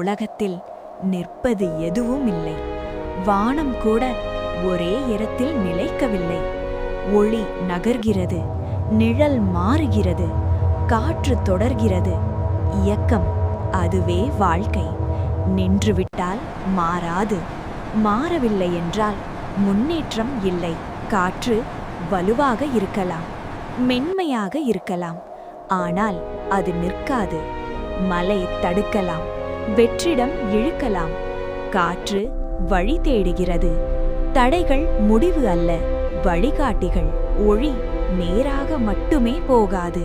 உலகத்தில் நிற்பது எதுவும் இல்லை. வானம் கூட ஒரே இடத்தில் நிலைக்கவில்லை. ஒளி நகர்கிறது, நிழல் மாறுகிறது, காற்று தொடர்கிறது. இயக்கம், அதுவே வாழ்க்கை. நின்றுவிட்டால் மாறாது. மாறவில்லை என்றால் முன்னேற்றம் இல்லை. காற்று வலுவாக இருக்கலாம், மென்மையாக இருக்கலாம், ஆனால் அது நிற்காது. மலை தடுக்கலாம், வெற்றிடம் இழுக்கலாம். காற்று வழி தேடுகிறது. தடைகள் முடிவு அல்ல, வழிகாட்டிகள். ஒளி நேராக மட்டுமே போகாது,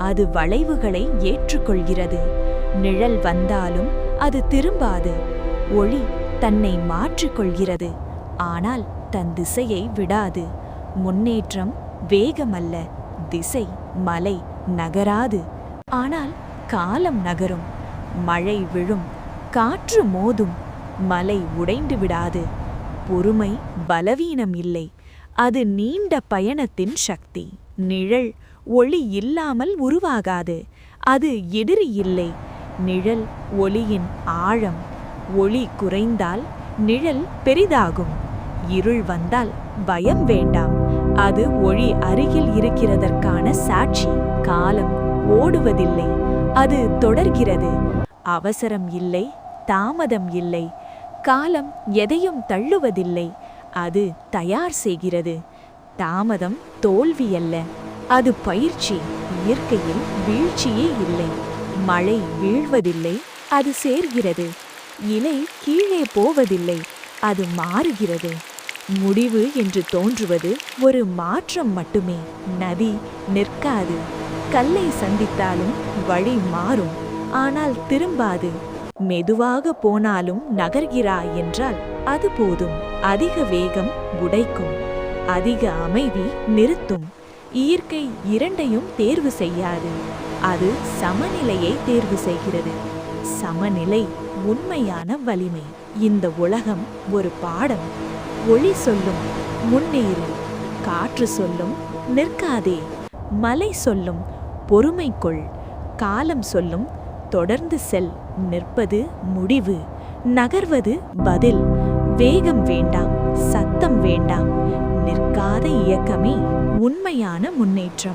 அது வளைவுகளை ஏற்றுக்கொள்கிறது. நிழல் வந்தாலும் அது திரும்பாது. ஒளி தன்னை மாற்றிக்கொள்கிறது, ஆனால் தன் திசையை விடாது. முன்னேற்றம் வேகமல்ல, திசை. மலை நகராது, ஆனால் காலம் நகரும். மழை விழும், காற்று மோதும், மலை உடைந்து விடாது. பொறுமை பலவீனம் இல்லை, அது நீண்ட பயணத்தின் சக்தி. நிழல் ஒளி இல்லாமல் உருவாகாது, அது எதிரி இல்லை. நிழல் ஒளியின் ஆழம். ஒளி குறைந்தால் நிழல் பெரிதாகும். இருள் வந்தால் பயம் வேண்டாம், அது ஒளி அருகில் இருக்கிறதற்கான சாட்சி. காலம் ஓடுவதில்லை, அது தொடர்கிறது. அவசரம் இல்லை, தாமதம் இல்லை. காலம் எதையும் தள்ளுவதில்லை, அது தயார் செய்கிறது. தாமதம் தோல்வி அல்ல, அது பயிற்சி. இயற்கையில் வீழ்ச்சியே இல்லை. மழை வீழ்வதில்லை, அது சேர்கிறது. இலை கீழே போவதில்லை, அது மாறுகிறது. முடிவு என்று தோன்றுவது ஒரு மாற்றம் மட்டுமே. நதி நிற்காது, கல்லை சந்தித்தாலும் வழி மாறும், ஆனால் திரும்பாது. மெதுவாக போனாலும் நகர்கிறாய் என்றால் அது போதும். அதிக வேகம் உடைக்கும், அதிக அமைதி நிறுத்தும். இயற்கை இரண்டையும் தேர்வு செய்யாது, அது சமநிலையை தேர்வு செய்கிறது. சமநிலை உண்மையான வலிமை. இந்த உலகம் ஒரு பாடம். ஒளி சொல்லும் முன்னேறு, காற்று சொல்லும் நிற்காதே, மலை சொல்லும் பொறுமை கொள், காலம் சொல்லும் தொடர்ந்து செல். நிற்பது முடிவு, நகர்வது பதில். வேகம் வேண்டாம், சத்தம் வேண்டாம். நிற்காத இயக்கமே உண்மையான முன்னேற்றம்.